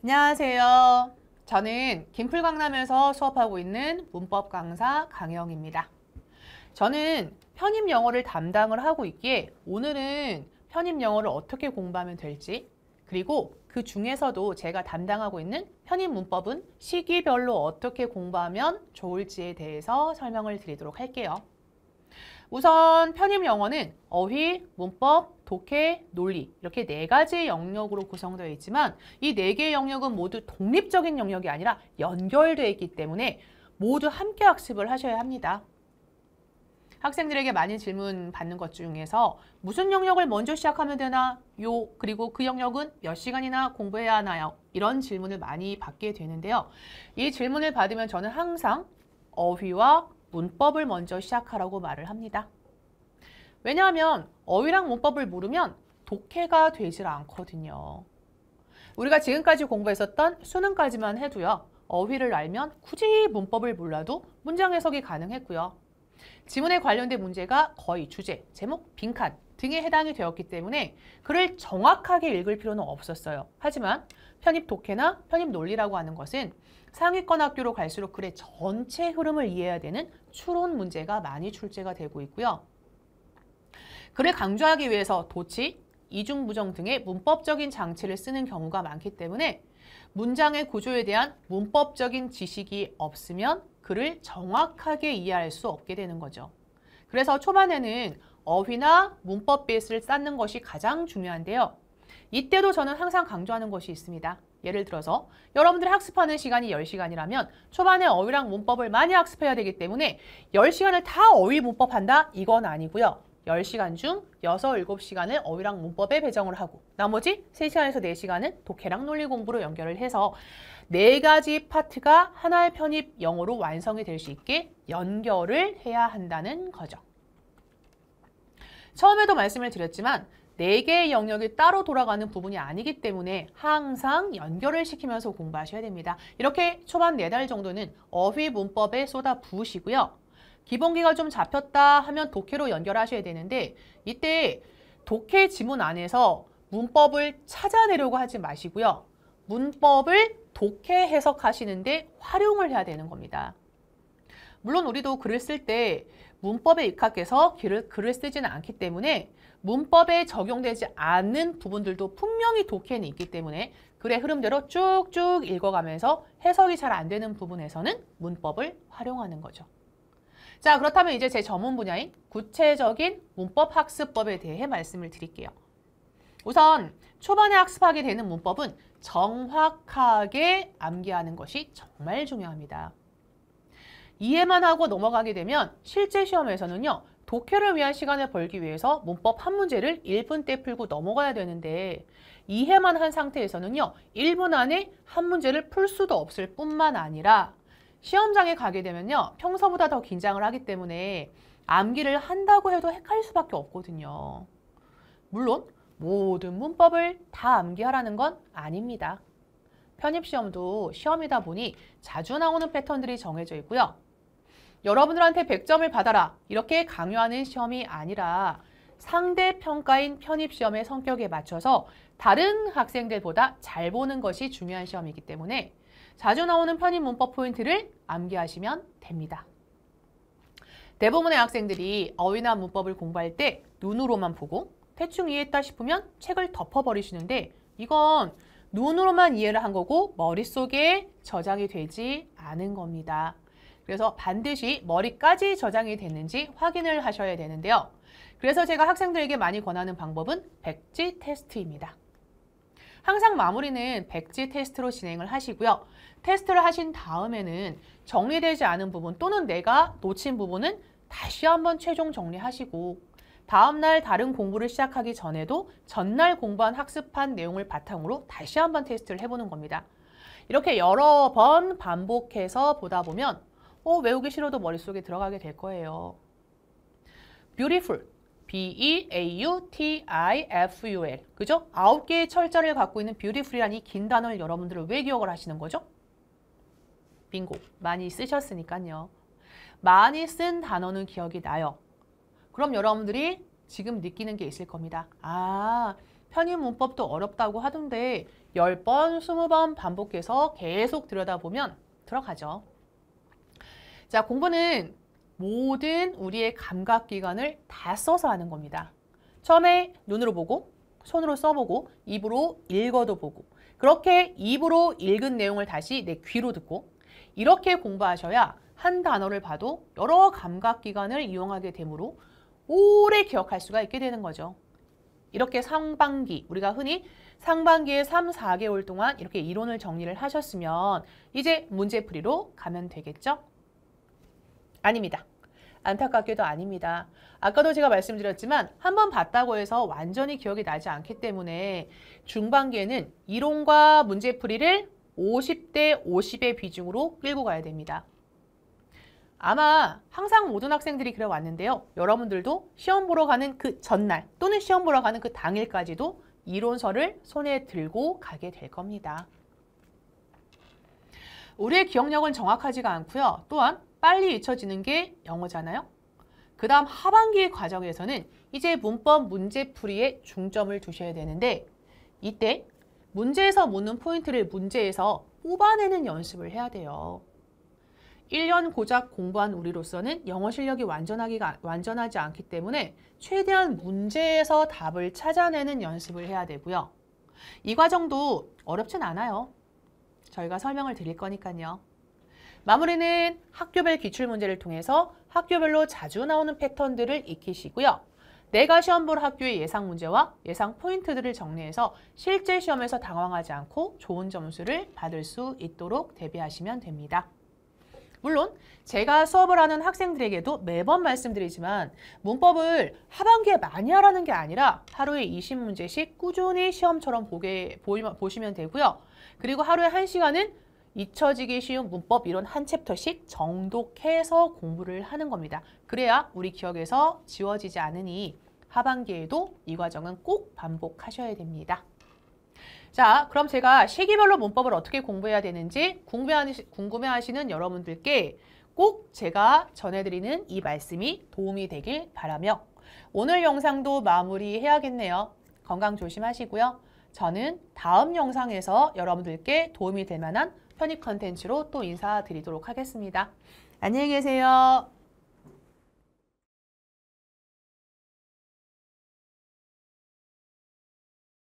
안녕하세요. 저는 김풀강남에서 수업하고 있는 문법 강사 강영입니다. 저는 편입 영어를 담당을 하고 있기에 오늘은 편입 영어를 어떻게 공부하면 될지, 그리고 그 중에서도 제가 담당하고 있는 편입 문법은 시기별로 어떻게 공부하면 좋을지에 대해서 설명을 드리도록 할게요. 우선 편입 영어는 어휘, 문법, 독해, 논리 이렇게 4가지 영역으로 구성되어 있지만 이 4개의 영역은 모두 독립적인 영역이 아니라 연결되어 있기 때문에 모두 함께 학습을 하셔야 합니다. 학생들에게 많이 질문 받는 것 중에서 무슨 영역을 먼저 시작하면 되나? 그리고 그 영역은 몇 시간이나 공부해야 하나요? 이런 질문을 많이 받게 되는데요. 이 질문을 받으면 저는 항상 어휘와 문법을 먼저 시작하라고 말을 합니다. 왜냐하면 어휘랑 문법을 모르면 독해가 되질 않거든요. 우리가 지금까지 공부했었던 수능까지만 해도요. 어휘를 알면 굳이 문법을 몰라도 문장 해석이 가능했고요. 지문에 관련된 문제가 거의 주제, 제목, 빈칸 등에 해당이 되었기 때문에 글을 정확하게 읽을 필요는 없었어요. 하지만 편입 독해나 편입 논리라고 하는 것은 상위권 학교로 갈수록 글의 전체 흐름을 이해해야 되는 추론 문제가 많이 출제가 되고 있고요. 글을 강조하기 위해서 도치, 이중, 부정 등의 문법적인 장치를 쓰는 경우가 많기 때문에 문장의 구조에 대한 문법적인 지식이 없으면 글을 정확하게 이해할 수 없게 되는 거죠. 그래서 초반에는 어휘나 문법 베이스를 쌓는 것이 가장 중요한데요. 이때도 저는 항상 강조하는 것이 있습니다. 예를 들어서 여러분들이 학습하는 시간이 10시간이라면 초반에 어휘랑 문법을 많이 학습해야 되기 때문에 10시간을 다 어휘 문법 한다? 이건 아니고요. 10시간 중 6, 7시간을 어휘랑 문법에 배정을 하고 나머지 3시간에서 4시간은 독해랑 논리 공부로 연결을 해서 4가지 파트가 하나의 편입 영어로 완성이 될 수 있게 연결을 해야 한다는 거죠. 처음에도 말씀을 드렸지만 4개의 영역이 따로 돌아가는 부분이 아니기 때문에 항상 연결을 시키면서 공부하셔야 됩니다. 이렇게 초반 4달 정도는 어휘 문법에 쏟아 부으시고요. 기본기가 좀 잡혔다 하면 독해로 연결하셔야 되는데 이때 독해 지문 안에서 문법을 찾아내려고 하지 마시고요. 문법을 독해 해석하시는데 활용을 해야 되는 겁니다. 물론 우리도 글을 쓸 때 문법에 입각해서 글을 쓰지는 않기 때문에 문법에 적용되지 않는 부분들도 분명히 독해는 있기 때문에 글의 흐름대로 쭉쭉 읽어가면서 해석이 잘 안 되는 부분에서는 문법을 활용하는 거죠. 자, 그렇다면 이제 제 전문 분야인 구체적인 문법 학습법에 대해 말씀을 드릴게요. 우선 초반에 학습하게 되는 문법은 정확하게 암기하는 것이 정말 중요합니다. 이해만 하고 넘어가게 되면 실제 시험에서는요. 독해를 위한 시간을 벌기 위해서 문법 한 문제를 1분대 풀고 넘어가야 되는데 이해만 한 상태에서는요. 1분 안에 한 문제를 풀 수도 없을 뿐만 아니라 시험장에 가게 되면요. 평소보다 더 긴장을 하기 때문에 암기를 한다고 해도 헷갈릴 수밖에 없거든요. 물론 모든 문법을 다 암기하라는 건 아닙니다. 편입시험도 시험이다 보니 자주 나오는 패턴들이 정해져 있고요. 여러분들한테 100점을 받아라 이렇게 강요하는 시험이 아니라 상대 평가인 편입시험의 성격에 맞춰서 다른 학생들보다 잘 보는 것이 중요한 시험이기 때문에 자주 나오는 편입 문법 포인트를 암기하시면 됩니다. 대부분의 학생들이 어휘나 문법을 공부할 때 눈으로만 보고 대충 이해했다 싶으면 책을 덮어버리시는데 이건 눈으로만 이해를 한 거고 머릿속에 저장이 되지 않은 겁니다. 그래서 반드시 머리까지 저장이 됐는지 확인을 하셔야 되는데요. 그래서 제가 학생들에게 많이 권하는 방법은 백지 테스트입니다. 항상 마무리는 백지 테스트로 진행을 하시고요. 테스트를 하신 다음에는 정리되지 않은 부분 또는 내가 놓친 부분은 다시 한번 최종 정리하시고 다음날 다른 공부를 시작하기 전에도 전날 공부한 학습한 내용을 바탕으로 다시 한번 테스트를 해보는 겁니다. 이렇게 여러 번 반복해서 보다 보면 외우기 싫어도 머릿속에 들어가게 될 거예요. beautiful, B-E-A-U-T-I-F-U-L 그죠? 9개의 철자를 갖고 있는 beautiful이라는 이 긴 단어를 여러분들은 왜 기억을 하시는 거죠? 빙고, 많이 쓰셨으니까요. 많이 쓴 단어는 기억이 나요. 그럼 여러분들이 지금 느끼는 게 있을 겁니다. 아, 편의 문법도 어렵다고 하던데 10번, 20번 반복해서 계속 들여다보면 들어가죠. 자, 공부는 모든 우리의 감각기관을 다 써서 하는 겁니다. 처음에 눈으로 보고, 손으로 써보고, 입으로 읽어도 보고, 그렇게 입으로 읽은 내용을 다시 내 귀로 듣고, 이렇게 공부하셔야 한 단어를 봐도 여러 감각기관을 이용하게 되므로 오래 기억할 수가 있게 되는 거죠. 이렇게 상반기, 우리가 흔히 상반기에 3, 4개월 동안 이렇게 이론을 정리를 하셨으면 이제 문제풀이로 가면 되겠죠? 아닙니다. 안타깝게도 아닙니다. 아까도 제가 말씀드렸지만 한번 봤다고 해서 완전히 기억이 나지 않기 때문에 중반기에는 이론과 문제풀이를 50대 50의 비중으로 끌고 가야 됩니다. 아마 항상 모든 학생들이 그래 왔는데요. 여러분들도 시험 보러 가는 그 전날 또는 시험 보러 가는 그 당일까지도 이론서를 손에 들고 가게 될 겁니다. 우리의 기억력은 정확하지가 않고요. 또한 빨리 잊혀지는 게 영어잖아요. 그 다음 하반기 과정에서는 이제 문법 문제풀이에 중점을 두셔야 되는데 이때 문제에서 묻는 포인트를 문제에서 뽑아내는 연습을 해야 돼요. 1년 고작 공부한 우리로서는 영어 실력이 완전하지 않기 때문에 최대한 문제에서 답을 찾아내는 연습을 해야 되고요. 이 과정도 어렵진 않아요. 저희가 설명을 드릴 거니까요. 마무리는 학교별 기출문제를 통해서 학교별로 자주 나오는 패턴들을 익히시고요. 내가 시험 볼 학교의 예상 문제와 예상 포인트들을 정리해서 실제 시험에서 당황하지 않고 좋은 점수를 받을 수 있도록 대비하시면 됩니다. 물론 제가 수업을 하는 학생들에게도 매번 말씀드리지만 문법을 하반기에 많이 하라는 게 아니라 하루에 20문제씩 꾸준히 시험처럼 보시면 되고요. 그리고 하루에 1시간은 잊혀지기 쉬운 문법 이론 한 챕터씩 정독해서 공부를 하는 겁니다. 그래야 우리 기억에서 지워지지 않으니 하반기에도 이 과정은 꼭 반복하셔야 됩니다. 자, 그럼 제가 시기별로 문법을 어떻게 공부해야 되는지 궁금해하시는 여러분들께 꼭 제가 전해드리는 이 말씀이 도움이 되길 바라며 오늘 영상도 마무리해야겠네요. 건강 조심하시고요. 저는 다음 영상에서 여러분들께 도움이 될 만한 편의 컨텐츠로 또 인사드리도록 하겠습니다. 안녕히 계세요.